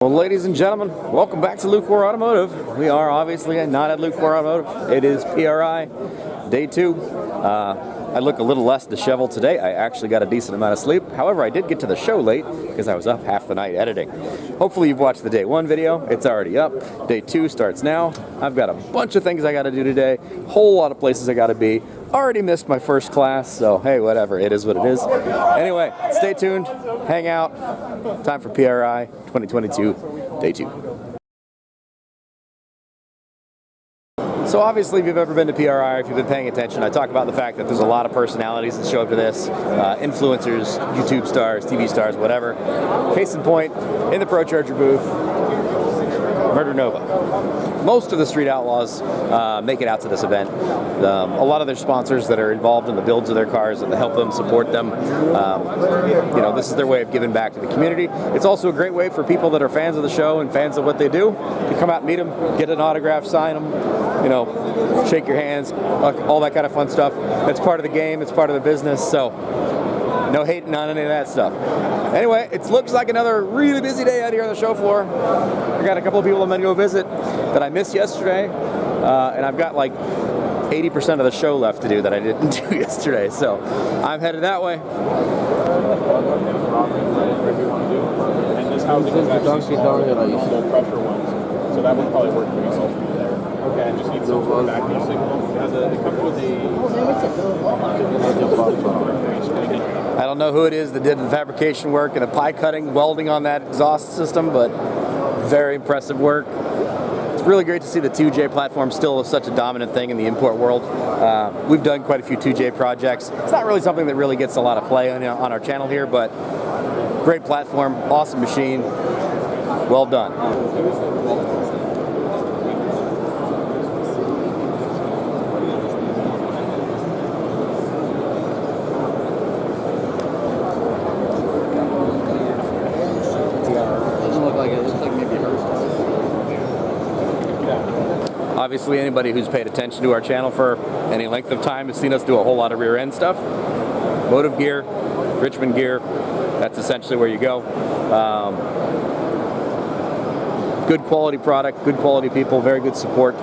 Well, ladies and gentlemen, welcome back to Lucore Automotive. We are obviously not at Lucore Automotive. It is PRI, day 2. I look a little less disheveled today. I actually got a decent amount of sleep. However, I did get to the show late because I was up half the night editing. Hopefully you've watched the day 1 video. It's already up. Day 2 starts now. I've got a bunch of things I got to do today. Whole lot of places I got to be. Already missed my first class, so hey, whatever. It is what it is. Anyway, stay tuned. Hang out. Time for PRI 2022, day 2. So obviously, if you've ever been to PRI, if you've been paying attention, I talk about the fact that there's a lot of personalities that show up to this. Influencers, YouTube stars, TV stars, whatever. Case in point, in the Pro Charger booth, Murder Nova. Most of the Street Outlaws make it out to this event. A lot of their sponsors that are involved in the builds of their cars and help them, support them. This is their way of giving back to the community. It's also a great way for people that are fans of the show and fans of what they do to come out and meet them, get an autograph, sign them, shake your hands, all that kind of fun stuff. It's part of the game. It's part of the business. So no hating on any of that stuff. Anyway, it looks like another really busy day out here on the show floor. I got a couple of people I'm going to go visit that I missed yesterday, and I've got like 80% of the show left to do that I didn't do yesterday, so I'm headed that way. And this housing is actually low pressure ones, so that would probably work pretty well for you there. Okay, just need some sort of vacuum signal. It comes with I don't know who it is that did the fabrication work and the pie cutting, welding on that exhaust system, but very impressive work. It's really great to see the 2J platform still such a dominant thing in the import world. We've done quite a few 2J projects. It's not really something that really gets a lot of play on our channel here, but great platform, awesome machine, well done. Obviously, anybody who's paid attention to our channel for any length of time has seen us do a whole lot of rear end stuff. Motive gear, Richmond gear, that's essentially where you go. Good quality product, good quality people, very good support.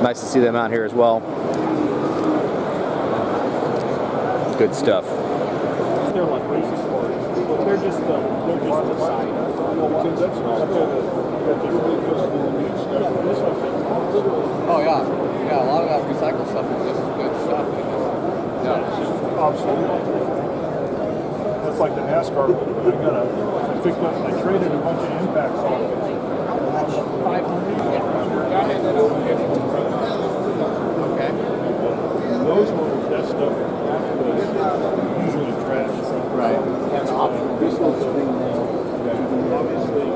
Nice to see them out here as well. Good stuff. They're like racing cars. They're just the side. Oh yeah, a lot of that recycled stuff is just good stuff. Yeah, it's just obsolete. That's like the NASRod. I traded a bunch of impacts off it. 500. Okay. Those ones, that stuff was usually trash. Right. This one's obviously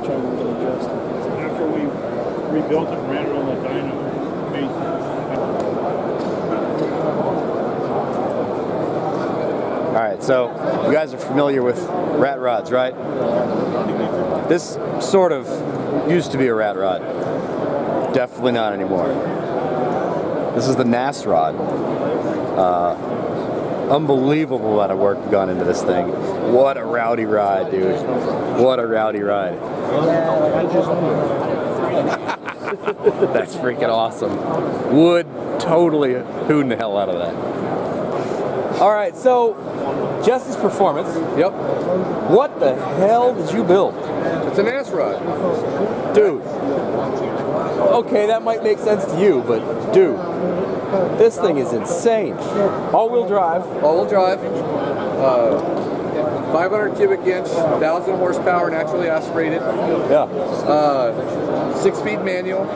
trying to adjust. After we rebuilt it and ran it on the dyno, Alright, so you guys are familiar with rat rods, right? This sort of used to be a rat rod. Definitely not anymore. This is the NASRod. Unbelievable amount of work gone into this thing. What a rowdy ride, dude. What a rowdy ride. That's freaking awesome. Would totally hooting the hell out of that. Alright, so Jessie's Performance. Yep. What the hell did you build? It's an NASRod. Dude. Okay, that might make sense to you, but dude, this thing is insane. All-wheel drive. All-wheel drive. 500 cubic inch, 1,000 horsepower, naturally aspirated. Yeah. 6-speed manual.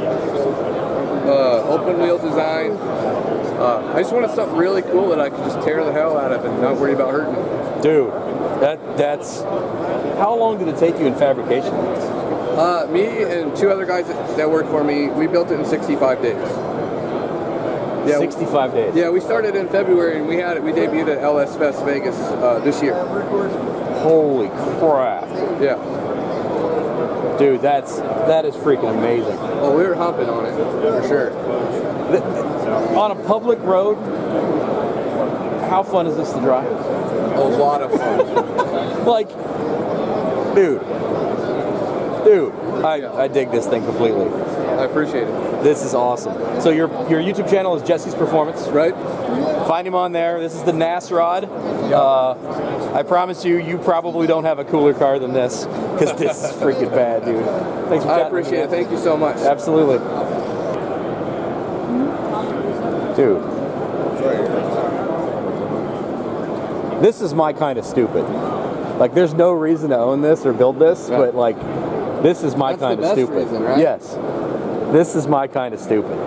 Open wheel design. I just wanted something really cool that I could just tear the hell out of and not worry about hurting it. Dude, that's... How long did it take you in fabrication? Me and 2 other guys that worked for me, we built it in 65 days. Yeah, 65 days. Yeah, we started in February and we debuted at LS Fest Vegas this year. Holy crap. Yeah. Dude, that is freaking amazing. Oh, we were humping on it, for sure. On a public road, how fun is this to drive? A lot of fun. Like, Dude, I dig this thing completely. I appreciate it. This is awesome. So your YouTube channel is Jesse's Performance, Right? Find him on there. This is the NASRod. I promise you probably don't have a cooler car than this, because this is freaking bad, dude. Thanks for I chatting appreciate with me, it. Thank you so much. Absolutely. Dude. This is my kind of stupid. Like, there's no reason to own this or build this, Right. but like, this is my That's kind the of best stupid. reason, right? Yes. This is my kind of stupid.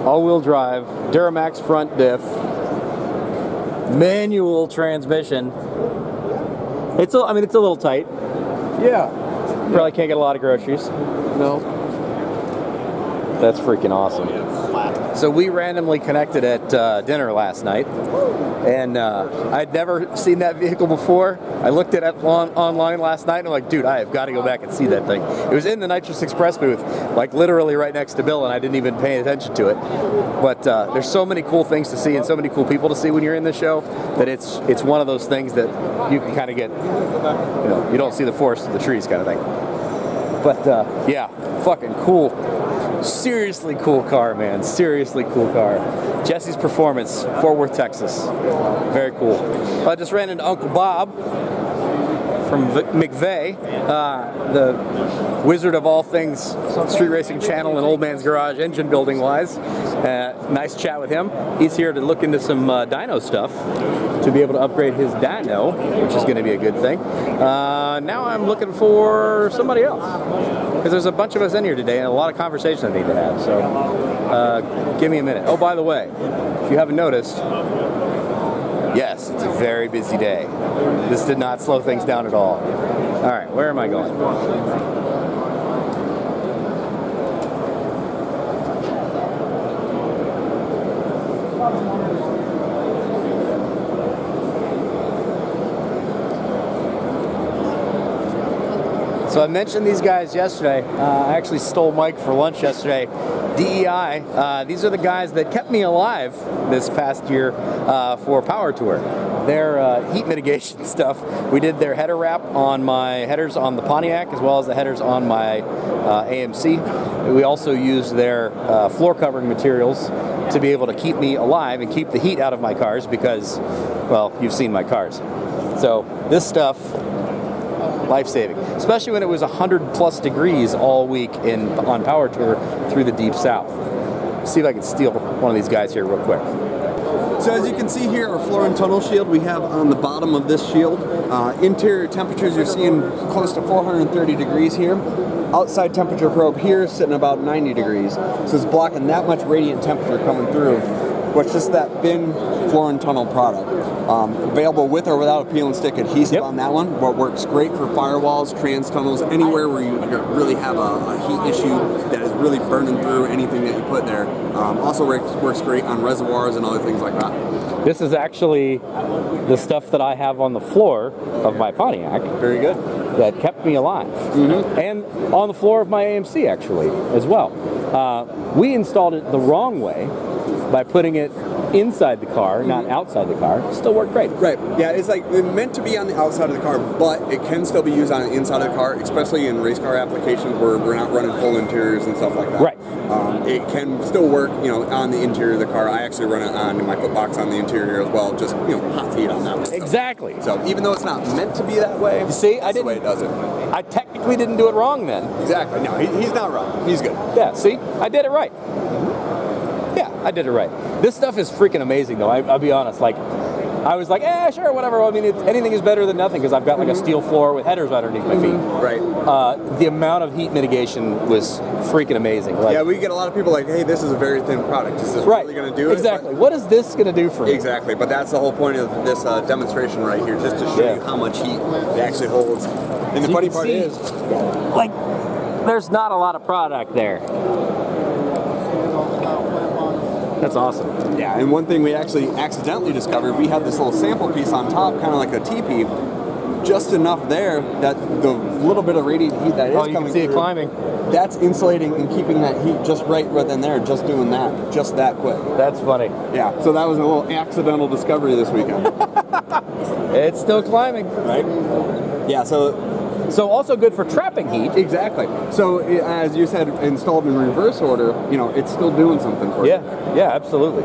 All-wheel drive, Duramax front diff, manual transmission. It's a little tight. Yeah. Probably can't get a lot of groceries. No. That's freaking awesome. So we randomly connected at dinner last night, and I'd never seen that vehicle before. I looked at it online last night, and I'm like, dude, I have got to go back and see that thing. It was in the Nitrous Express booth, like literally right next to Bill, and I didn't even pay attention to it. But there's so many cool things to see and so many cool people to see when you're in this show that it's one of those things that you can kind of get, you don't see the forest through the trees kind of thing. But yeah, fucking cool. Seriously cool car, man. Seriously cool car. Jesse's Performance, Fort Worth, Texas. Very cool. I just ran into Uncle Bob from McVay, the wizard of all things street racing channel and Old Man's Garage engine building wise. Nice chat with him. He's here to look into some dyno stuff to be able to upgrade his dyno, which is going to be a good thing. Now I'm looking for somebody else, because there's a bunch of us in here today and a lot of conversation I need to have. So give me a minute. Oh, by the way, if you haven't noticed, yes, it's a very busy day. This did not slow things down at all. All right, where am I going? So I mentioned these guys yesterday. I actually stole Mike for lunch yesterday. DEI, these are the guys that kept me alive this past year for Power Tour. Their heat mitigation stuff. We did their header wrap on my headers on the Pontiac as well as the headers on my AMC. We also used their floor covering materials to be able to keep me alive and keep the heat out of my cars because, well, you've seen my cars. So this stuff, life-saving, especially when it was 100+ degrees all week on Power Tour through the Deep South. See if I can steal one of these guys here real quick. So as you can see here, our floor and tunnel shield we have on the bottom of this shield. Interior temperatures you're seeing close to 430 degrees here. Outside temperature probe here sitting about 90 degrees. So it's blocking that much radiant temperature coming through. What's just that thin floor and tunnel product. Available with or without a peel and stick adhesive on that one. What works great for firewalls, trans tunnels, anywhere where you really have a heat issue that is really burning through anything that you put there. Also works great on reservoirs and other things like that. This is actually the stuff that I have on the floor of my Pontiac. Very good. That kept me alive. Mm-hmm. And on the floor of my AMC actually as well. We installed it the wrong way by putting it inside the car, not outside the car. Still worked great. Right. Yeah, it's like meant to be on the outside of the car, but it can still be used on the inside of the car, especially in race car applications where we're not running full interiors and stuff like that. Right. It can still work, on the interior of the car. I actually run it on my foot box on the interior as well, just hot feet on that one. Exactly. So even though it's not meant to be that way, you see, that's the way it does it. I technically didn't do it wrong then. Exactly. No, he's not wrong. He's good. Yeah. See, I did it right. Yeah, I did it right. This stuff is freaking amazing, though. I'll be honest. Like, I was like, sure, whatever. I mean, anything is better than nothing because I've got like a steel floor with headers underneath my feet. Right. The amount of heat mitigation was freaking amazing. Like, yeah, we get a lot of people like, hey, this is a very thin product. Is this really going to do it? Exactly. What is this going to do for you? Exactly. But that's the whole point of this demonstration right here, just to show you how much heat it actually holds. And the funny part is, like, there's not a lot of product there. That's awesome. Yeah, and one thing we actually accidentally discovered, we had this little sample piece on top, kind of like a teepee, just enough there that the little bit of radiant heat that is coming through. You can see it climbing. That's insulating and keeping that heat just right within there, just doing that, just that quick. That's funny. Yeah, so that was a little accidental discovery this weekend. It's still climbing. Right? Yeah, so So also good for trapping heat. Exactly. So as you said, installed in reverse order, you know, it's still doing something for you. Yeah, absolutely.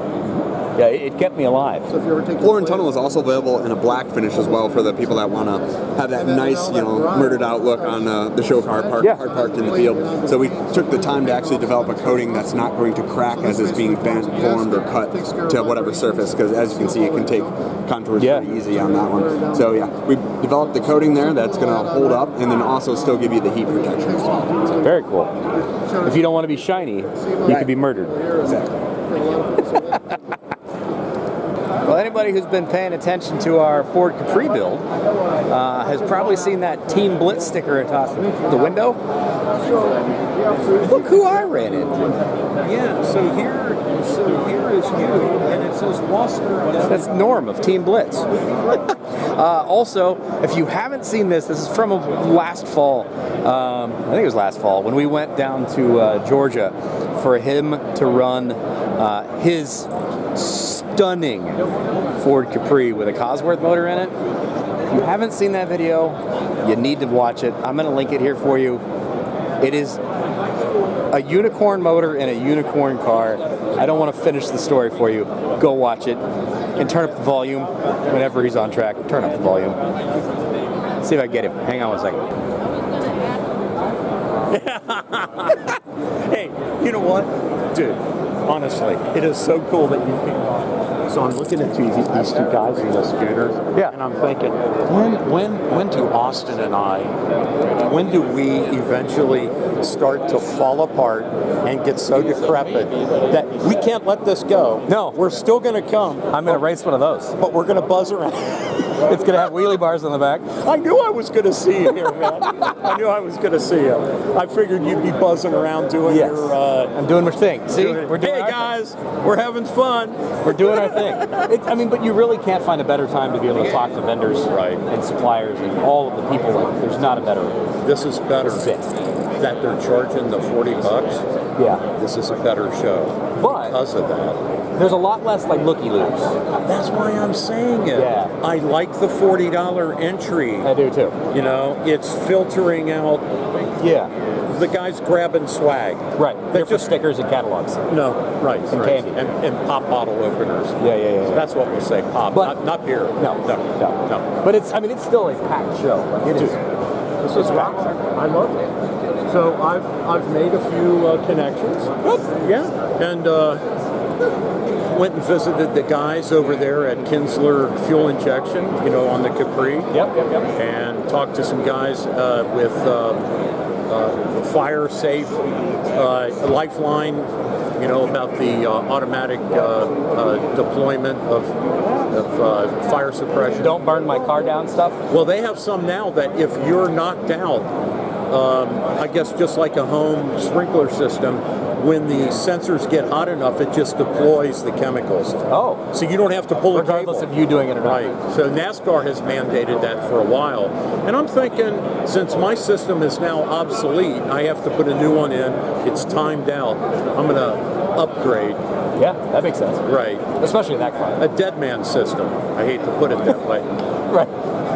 Yeah, it kept me alive. So if you ever take Floor and tunnel is also available in a black finish as well for the people that want to have that nice, you know, murdered out look on the show car hard parked in the field. So we took the time to actually develop a coating that's not going to crack as it's being bent, formed, or cut to whatever surface, because as you can see, it can take contours pretty easy on that one. So yeah, we developed the coating there that's going to hold up and then also still give you the heat protection as well. So, very cool. If you don't want to be shiny, you could be murdered. Exactly. Well, anybody who's been paying attention to our Ford Capri build has probably seen that Team Blitz sticker atop the window. Look who I ran into. Yeah, so here is you, and it says Wasser. That's Norm of Team Blitz. Also, if you haven't seen this is from last fall. I think it was last fall when we went down to Georgia for him to run his stunning Ford Capri with a Cosworth motor in it. If you haven't seen that video, you need to watch it. I'm going to link it here for you. It is a unicorn motor in a unicorn car. I don't want to finish the story for you. Go watch it and turn up the volume whenever he's on track. Turn up the volume. See if I can get him. Hang on one second. Hey, you know what? Dude, honestly, it is so cool that you came on. So I'm looking at these two guys in the scooters, and I'm thinking, when do Austin and I, when do we eventually start to fall apart and get so decrepit that we can't let this go? No. We're still going to come. I'm going to race one of those. But we're going to buzz around. It's going to have wheelie bars on the back. I knew I was going to see you here, man. I knew I was going to see you. I figured you'd be buzzing around doing your... I'm doing my thing. See? We're doing hey, guys, we're having fun. We're doing our thing. But you really can't find a better time to be able to talk to vendors and suppliers and all of the people. There's not a better... This is better that they're charging the $40. Yeah. This is a better show. But because of that. There's a lot less like looky-loos. That's why I'm saying it. Yeah. I like the $40 entry. I do too. You know, it's filtering out the guys grabbing swag. Right. They're just stickers and catalogs. No, right. And candy. And pop bottle openers. Yeah. That's what we say, pop, but, not beer. No. But it's still a packed show. Like it is. This is rock. I love it. So I've made a few connections. Yeah. And went and visited the guys over there at Kinsler Fuel Injection, on the Capri. Yep. And talked to some guys with Fire Safe, Lifeline, about the automatic deployment of fire suppression. Don't burn my car down stuff? Well, they have some now that if you're knocked out, I guess just like a home sprinkler system, when the sensors get hot enough, it just deploys the chemicals. Oh. So you don't have to pull a cable. Regardless of you doing it or not. Right. So NASCAR has mandated that for a while. And I'm thinking, since my system is now obsolete, I have to put a new one in. It's timed out. I'm going to upgrade. Yeah, that makes sense. Right. Especially that car. A dead man system. I hate to put it that way. Right.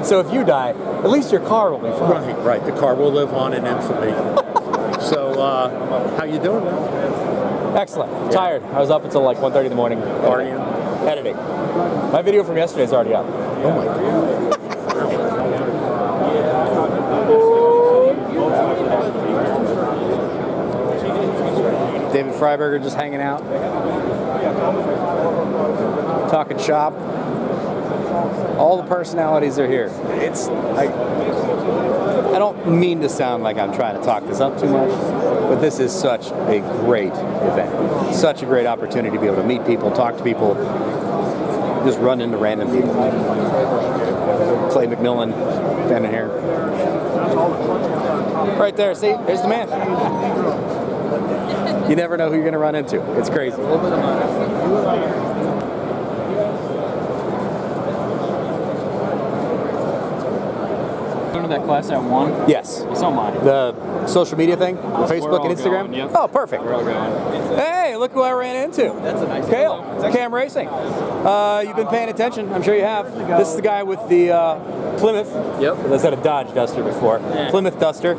So if you die, at least your car will be fine. Right. The car will live on in infamy. So, how you doing, man? Excellent. Tired. I was up until like 1:30 in the morning. Are you? Editing. My video from yesterday is already up. Oh my God. David Freiberger just hanging out. Talking shop. All the personalities are here. I don't mean to sound like I'm trying to talk this up too much, but this is such a great event. Such a great opportunity to be able to meet people, talk to people, just run into random people. Clay McMillan down in here. Right there, see? There's the man. You never know who you're going to run into. It's crazy. that class I won? Yes. Well, so am I. The social media thing? We're Facebook all and Instagram? going, yep. Oh, perfect. We're all going. Hey, look who I ran into. That's a nice Cale of Cam Racing. You've been paying attention. I'm sure you have. This is the guy with the Plymouth. Yep. I said a Dodge Duster before. Yeah. Plymouth Duster.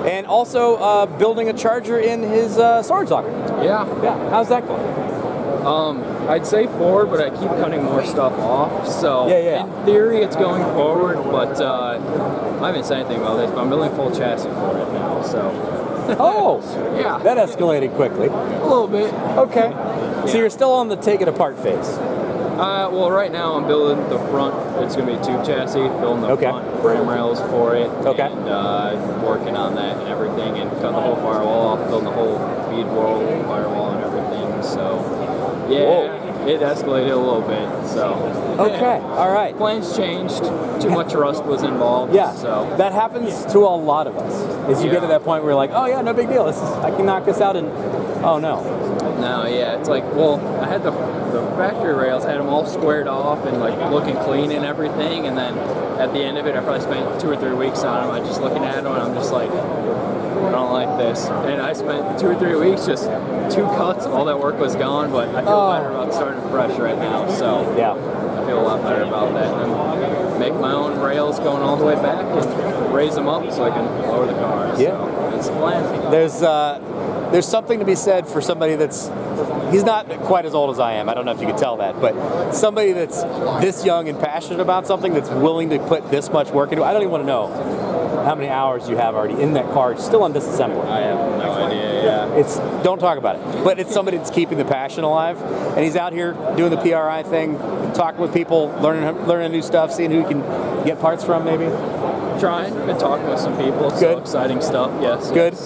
And also building a charger in his storage locker. Yeah. Yeah. How's that going? I'd say forward, but I keep cutting more stuff off. So Yeah. in theory, it's going forward, but I haven't said anything about this. But I'm building full chassis for it now. So Oh, yeah, that escalated quickly. a little bit. Okay. So you're still on the take it apart phase. Well, right now I'm building the front. It's going to be a tube chassis. Building the Okay. front frame rails for it. Okay. And working on that and everything, and cutting the whole firewall off, building the whole bead wall firewall and everything. So yeah, Whoa. it escalated a little bit. So Okay. All right. plans changed. Too much rust was involved. Yeah, So that happens to a lot of us. Is you get to Yeah. that point where you're like, oh yeah, no big deal. I can knock this out, and oh no. no, yeah, it's like, well, I had the factory rails, had them all squared off and like looking clean and everything, and then at the end of it, I probably spent 2 or 3 weeks on them. I just looking at them, and I'm just like, I don't like this. And I spent 2 or 3 weeks, just 2 cuts, all that work was gone, but I feel better about starting fresh right now. So Yeah. I feel a lot better about that. And then make my own rails going all the way back and raise them up so I can lower the car. Yeah. So it's a plan. There's something to be said for somebody he's not quite as old as I am. I don't know if you could tell that, but somebody that's this young and passionate about something, that's willing to put this much work into it. I don't even want to know how many hours you have already in that car, still on disassembly. I have no idea, yeah. Don't talk about it. But it's somebody that's keeping the passion alive, and he's out here doing the PRI thing, talking with people, learning new stuff, seeing who he can get parts from, maybe. Trying. Been talking with some people. So Good. exciting stuff. Yes. Good.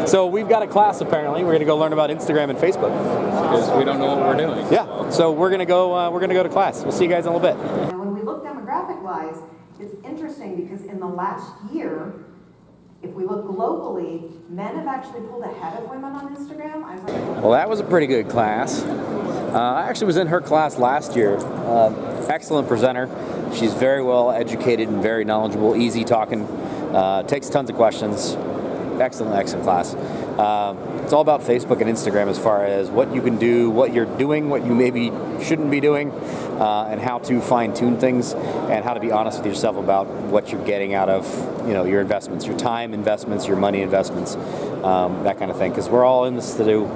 So we've got a class apparently. We're going to go learn about Instagram and Facebook. Because we don't know what we're doing. Yeah. So we're going to go. We're going to go to class. We'll see you guys in a little bit. And when we look demographic-wise, it's interesting because in the last year, if we look globally, men have actually pulled ahead of women on Instagram. I was like, Well, that was a pretty good class. I actually was in her class last year. Excellent presenter. She's very well educated and very knowledgeable, easy talking, takes tons of questions. Excellent class. It's all about Facebook and Instagram as far as what you can do, what you're doing, what you maybe shouldn't be doing, and how to fine-tune things, and how to be honest with yourself about what you're getting out of, your investments, your time investments, your money investments, that kind of thing. Because we're all in this to do,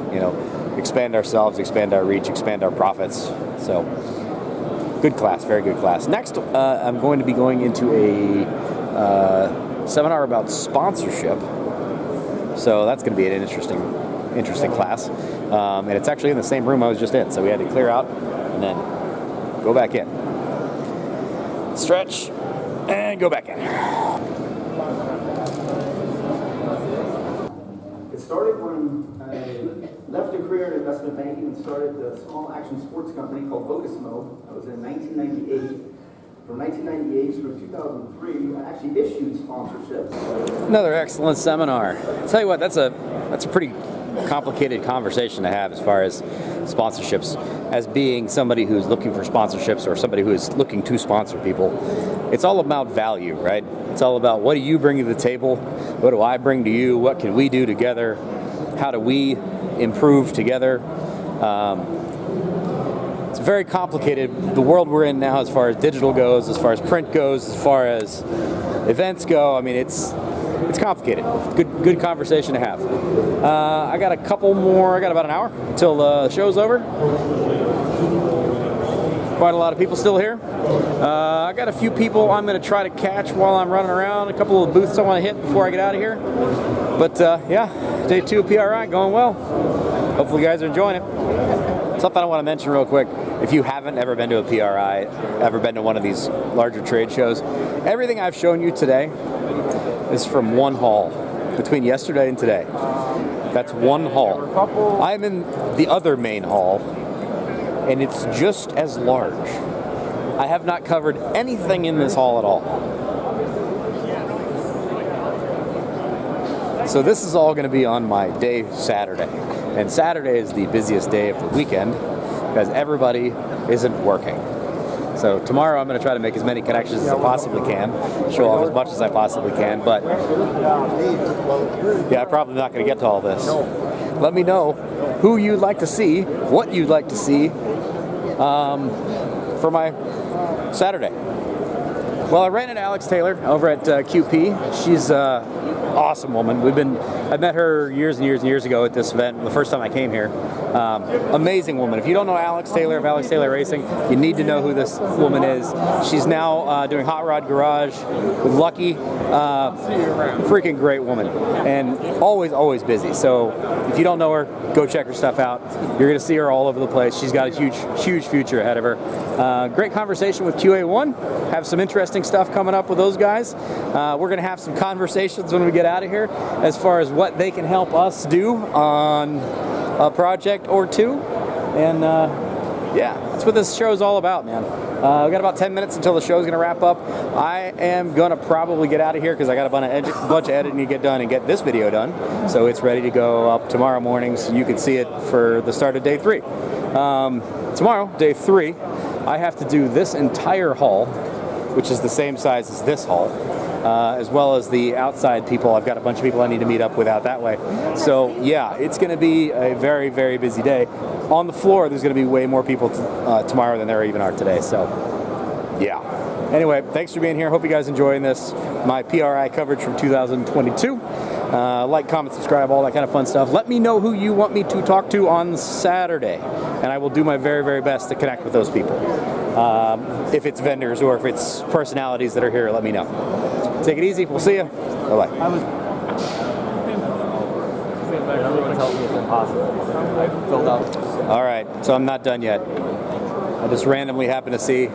expand ourselves, expand our reach, expand our profits. So, good class, very good class. Next, I'm going to be going into a seminar about sponsorship. So that's going to be an interesting class. And it's actually in the same room I was just in. So we had to clear out and then go back in. Stretch and go back in. It started when I left a career in investment banking and started a small action sports company called Focusmo. I was in 1998. From 1998 through 2003, I actually issued sponsorships. Another excellent seminar. I'll tell you what, that's a pretty complicated conversation to have as far as sponsorships. As being somebody who's looking for sponsorships or somebody who is looking to sponsor people, it's all about value, right? It's all about what do you bring to the table? What do I bring to you? What can we do together? How do we improve together? It's very complicated, the world we're in now, as far as digital goes, as far as print goes, as far as events go. I mean, it's complicated. Good conversation to have. I got a couple more. I got about an hour until the show's over. Quite a lot of people still here. I got a few people I'm going to try to catch while I'm running around. A couple of booths I want to hit before I get out of here. But yeah, day 2 of PRI going well. Hopefully you guys are enjoying it. Something I want to mention real quick. If you haven't ever been to a PRI, ever been to one of these larger trade shows, everything I've shown you today is from one hall between yesterday and today. That's one hall. I'm in the other main hall, and it's just as large. I have not covered anything in this hall at all. So this is all going to be on my day Saturday. And Saturday is the busiest day of the weekend because everybody isn't working. So tomorrow I'm going to try to make as many connections as I possibly can, show off as much as I possibly can, but yeah, I'm probably not going to get to all this. Let me know who you'd like to see, what you'd like to see for my Saturday. Well, I ran into Alex Taylor over at QP. She's awesome woman. I met her years and years and years ago at this event, the first time I came here. Amazing woman. If you don't know Alex Taylor of Alex Taylor Racing, you need to know who this woman is. She's now doing Hot Rod Garage with Lucky. Freaking great woman. And always busy. So if you don't know her, go check her stuff out. You're going to see her all over the place. She's got a huge future ahead of her. Great conversation with QA1. Have some interesting stuff coming up with those guys. We're going to have some conversations when we get out of here as far as what they can help us do on a project or two. And yeah, that's what this show is all about, man. We've got about 10 minutes until the show's going to wrap up. I am going to probably get out of here because I got a bunch of editing to get done and get this video done. So it's ready to go up tomorrow morning so you can see it for the start of day 3. Tomorrow, day 3, I have to do this entire hall, which is the same size as this hall, as well as the outside people. I've got a bunch of people I need to meet up with out that way. So yeah, it's going to be a very busy day. On the floor, there's going to be way more people tomorrow than there even are today. So yeah. Anyway, thanks for being here. Hope you guys enjoying this. My PRI coverage from 2022. Like, comment, subscribe, all that kind of fun stuff. Let me know who you want me to talk to on Saturday, and I will do my very best to connect with those people. If it's vendors or if it's personalities that are here, let me know. Take it easy. We'll see you. Bye-bye. All right, so I'm not done yet. I just randomly happened to see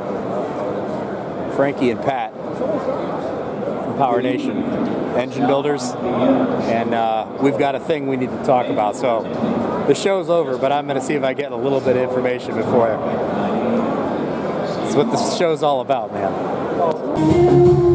Frankie and Pat from Power Nation, engine builders, and we've got a thing we need to talk about. So the show's over, but I'm going to see if I get a little bit of information before. That's what this show's all about, man.